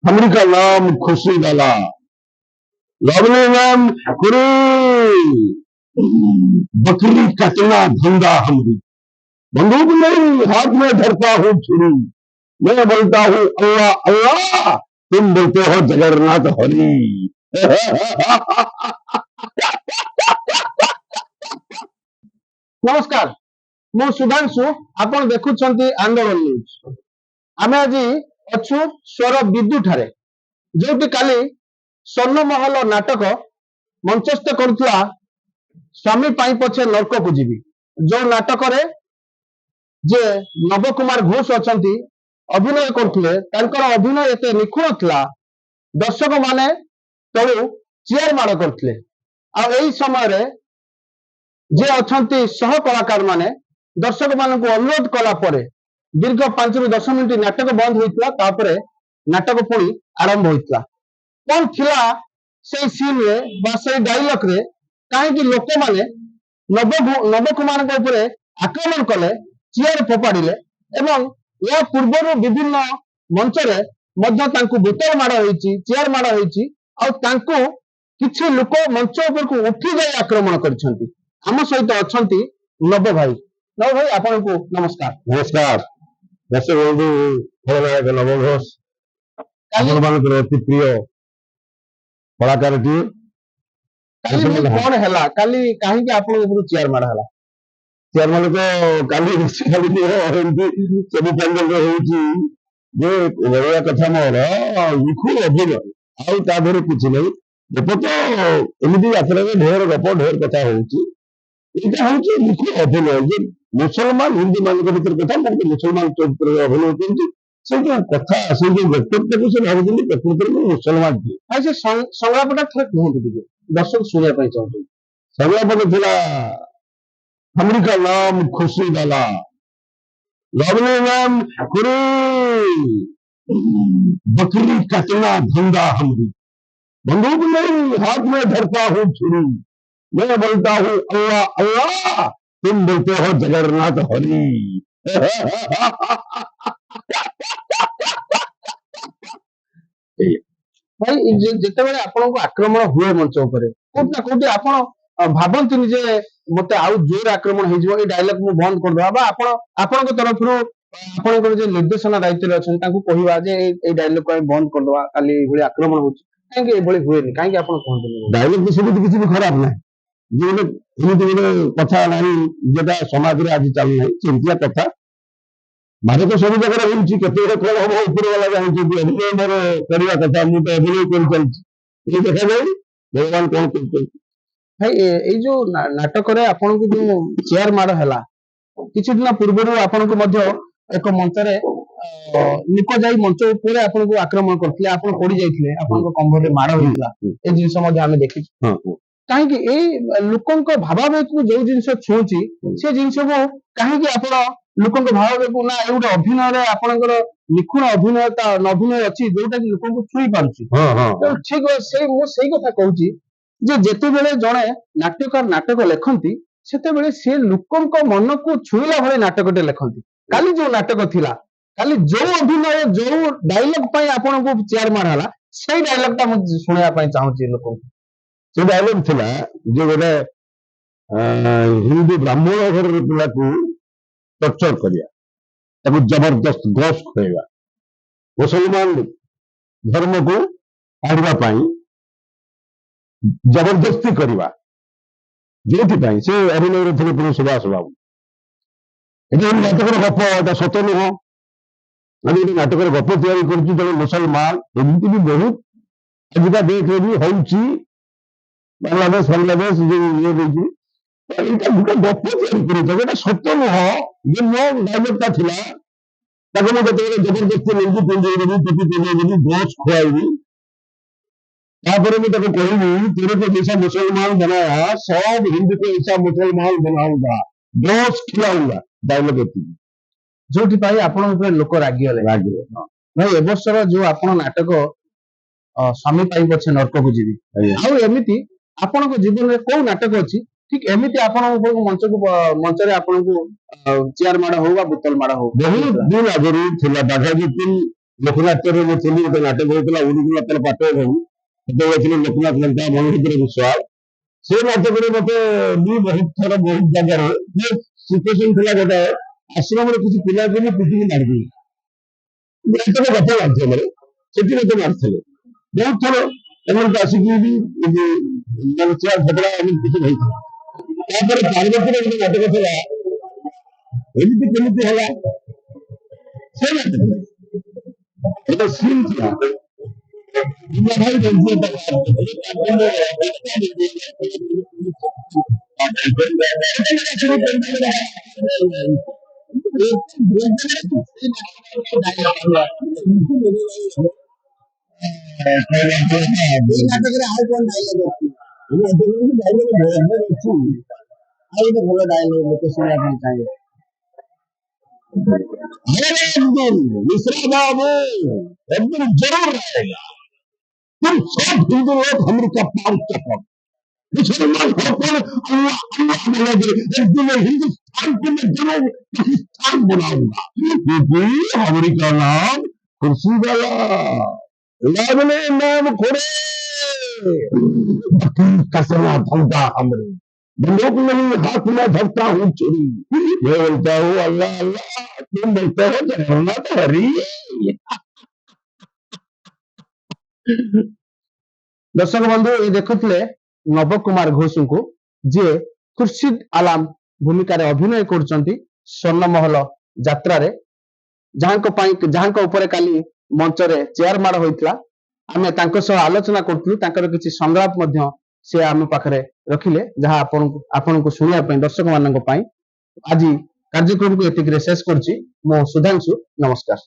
हमरी का नाम खुशी वाला, लवली नाम कुरी, बकरी कटना धंधा हमरी, बंदूक नहीं हाथ में धरता हूँ छुरी, मैं बोलता हूँ अल्लाह अल्लाह, तुम बोलते हो जगन्नाथ हरी। नमस्कार मु सुधांशु आपण देखुछंती आंदोलन न्यूज। आमे आज अच्छु स्वर विद्यु ठारे जोटी काली स्वर्णमहल नाटक मंचस्थ करुला स्वामी पाई पछे नरक को जीवी जो नाटक रे जे नव कुमार घोष अछंती अभिनय करथुले तांकर अभिनय एते निखुण थिला दर्शक माने तळु चेयर माड़ करथुले आ एई समय रे जे अछंती सह कलाकार माने दर्शक मानक अनुरोध कला परे दीर्घ 5 ରୁ 10 मिनिट नाटक बंद होइतला तापरे नाटक पुणी आरंभ होइतला कोन थिला से सीन रे बा से डायलॉग रे काहे कि लोक माने नव कुमार के ऊपर आक्रमण कले चेयर फोपाडिले एवं या पूर्व विभिन्न मंच रे मध्य तांकु बोतल माड़ होईची चेयर माड़ होईची आ तांकु किछि लोक मंच ऊपर को उठी जाय आक्रमण करछंती। आम सहित अछंती नव भाई आपन को नमस्कार। नमस्कार दर्शक बंधु खलनायक नव घोष आपन अति प्रिय कलाकार टी कौन हैला काली काहे कि आपन ऊपर चेयर मार हैला चेयर मार तो काली खाली एमती सब पैनल रे होची जे बड़िया कथा मोर निखुण अभिनय आउ ता धरे किछि नै गप तो एमती यात्रा रे ढेर गप ढेर कथा होची এটা হচ্ছে নিখুঁত অভিনয় যে মুসলমান হিন্দু ମାନଙ୍କ ভিতର କଥା ମୁଁ ମୁସଲମାନ ଚରିତ୍ରରେ ଅଭିନୟ କରୁଛି ସେ ଯୋଉ କଥା ସେ ଯୋଉ ବ୍ୟକ୍ତିତ୍ୱକୁ ସେ ଭାବୁଛନ୍ତି ପ୍ରକୃତରେ ମୁଁ ମୁସଲମାନ ଝିଅ। ଆଉ ସେ ସଂଳାପଟା ଥରେ କୁହନ୍ତୁ ଟିକେ ଦର୍ଶକ ଶୁଣିବା ପାଇଁ ଚାହୁଁଛନ୍ତି। ସଂଳାପଟା ଥିଲା हमरी का नाम खुशी वाला, लवली नाम कुरी, बकरी कटना धंधा हमरी, बंदूक नहीं हाथ में धरता हूँ छुरी, मैं बोलता हूँ अल्लाह अल्लाह, तुम बोलते हो जगन्नाथ हरी। भाई जेतेबेले आपनको आक्रमण हुए मंच ऊपर कोट ना कोट आपण भाबंतिनि जे मते आउ जोर आक्रमण हे जिवो ए डायलॉग मु बंद कर दबा बा आपनको तरफरु आपनको जे निर्देशना दायित्व रे अछन ताकू कहिबा जे ए डायलॉग को बंद कर दबा काली भली आक्रमण होची काहे कि ए भली हुएनी काहे कि आपण कहंतनी डायलॉग तो सब किसी भी खराब ना जे एमती गोटे कथा नहीं जेटा समाज रे आज चल नहीं चिंतिया कथा मारे तो सब जगह होची केते कौन हम ऊपर वाला जानछि अभिनय मोर करवा कथा मु तो अभिनय कर चलछि ये देखा जाय भगवान कौन करते भाई ए जो नाटक रे आपन को जो चेयर मार हैला किछि दिन पूर्वरु आपन को मध्य एक मंच रे निको जाई मंच ऊपर आपन को आक्रमण करथिले आपन पड़ी जाइथिले आपन को कंबर रे मार होइतला ए जिंस मध्य हमें देखि हां काहे कि ए लोकन को भावावेग को जो जिंस छुची से जिंस को काहे कि आपन लोकन को भावावेग को ना ए गुटे अभिनय रे आपनकर निखुण अभिनय अछि जोटा कि लोकन को छुई पारुची हां हां तो ठीक से मु सही कथा कहूची जे जेते बेले जणे नाट्यकार नाटक लेखंती सेते बेले से लोकन को मन को छुईला भले नाटकटे लेखंती काली जो नाटक थिला काली जो अभिनय जो डायलॉग पई आपन को चेयर मार हला सेही डायलॉग ता मु सुनया पई चाहूची लोकन से डायलॉग थिला जो गोटे हिंदू ब्राह्मण घर पिला को टर्चर करिया ताको जबरदस्त घोष खुएगा मुसलमान धर्म को आड़वा पाई जबरदस्ती करवा जो से अभिनय थे पुणी सुभाष बाबू ये नाटक गप एटा सत नुह आम नाटक गप तैयारी कर मुसलमान एमती भी बहुत आजिका डेट भी होची बांग्लादेश बांग्लादेश जो ये गोटे गप तैयारी कर सत नुह ये मो डायलॉग था जबरदस्ती लंगी पिंधेबी टोपी पिंधेबी घोष खुआबी तापर मैं तेरे कहूंगी तेरे को जैसा मुसलमान बनाया सब हिंदू को ऐसा मुसलमान बनाऊंगा घोष खिलाऊंगा डायलॉग जो आपण लोक रागिले भाई ए वर्षर जो आपण नाटक स्वामी पाई पछे नरक को जीवी आउ एमिति आपण जीवन में को नाटक अछि ठीक एमिति आपण मंच रे आपण को चेयर माड़ हो बा बोतल माड़ हो बहुत दिन आगरू थिला बाघा जी ଲୋକନାଟ୍ୟରେ ମୁଁ ଥିଲି, ଗୋଟେ ନାଟକ ହଉଥିଲା ଉଡିଗୁଲତାର ପାଟ ଏବଂ ସେତେବେଳେ ଥିଲି ଲୋକନାଥ ଲଙ୍କା ମନୋହର ବିଶ୍ୱାଳ। ସେ ନାଟକରେ ମତେ ବି ବହୁତ ଥର ବହୁତ ଜାଗାରେ ସିଚୁଏସନ ଥିଲା, ଗୋଟେ ଆଶ୍ରମରେ କିଛି ପିଲାକୁ ମୁଁ ପିଟିକି ମାରିଦେବି, ନାଟକ ଗପ ମାଧ୍ୟମରେ ସେଠି ମତେ ମାରିଥିଲେ ବହୁତ ଥର। ଏମାନେ ଆସିକି ବି ମାନେ ଚେୟାର ଝଗଡା ଏମିତି କିଛି ହେଇଥିଲା। ତାପରେ ପାର୍ବତୀର ଗୋଟେ ନାଟକ ଥିଲା, ଏମିତି କେମିତି ହେଲା ସେ ନାଟକ ଗୋଟେ ସିନ୍ ଥିଲା, ଦୁନିଆ ଭାଇ ବଞ୍ଚି ଏଇ ନାଟକରେ ଆଉ କଣ ଡାଇଲଗ ଅଛି? ଏଇ ନାଟକରେ ଡାଇଲଗ ବହୁତ ଅଛି, ଆଉ ଗୋଟେ ଭଲ ଡାଇଲଗ ଲୋକ ଶୁଣିବା ପାଇଁ ଚାହିଁବେ। अरे मिश्रा बाबू एकदम जरूर आएगा। तुम सब हिंदू लोग अमेरिका पार चपक मुसलमान होकर अल्लाह अल्लाह बोलोगे, एक दिन मैं हिंदुस्तान को मैं जरूर पाकिस्तान बनाऊंगा, क्योंकि अमेरिका नाम कुर्सी वाला लागले नाम खोड़े कसना धंधा हमरे बंदूक नहीं हाथ में धरता हूँ चोरी, मैं बोलता हूँ अल्लाह अल्लाह, तुम बोलते हो जगन्नाथ हरी। दर्शक बंधु ये देखुले नव कुमार घोषଙ୍କୁ ଯିଏ ଖୁର୍ସିଦ ଆଲାମ ଭୂମିକାରେ ଅଭିନୟ କରୁଛନ୍ତି ସ୍ୱର୍ଣ୍ଣମହଲ ଯାତ୍ରାରେ, ଯାହାଙ୍କ ଉପରେ କାଲି ମଞ୍ଚରେ ଚେୟାର ମାଡ଼ ହୋଇଥିଲା। ଆମେ ତାଙ୍କ ସହ ଆଲୋଚନା କରୁଥିଲୁ, ତାଙ୍କର କିଛି ସଂଳାପ ମଧ୍ୟ ସେ ଆମ ପାଖରେ ରଖିଲେ, ଯାହା ଆପଣଙ୍କୁ ଶୁଣିବା ପାଇଁ ଦର୍ଶକ ମାନଙ୍କ ପାଇଁ। ଆଜି କାର୍ଯ୍ୟକ୍ରମକୁ ଏତିକିରେ ଶେଷ କରୁଛି। ମୁଁ ସୁଧାଂଶୁ, ନମସ୍କାର।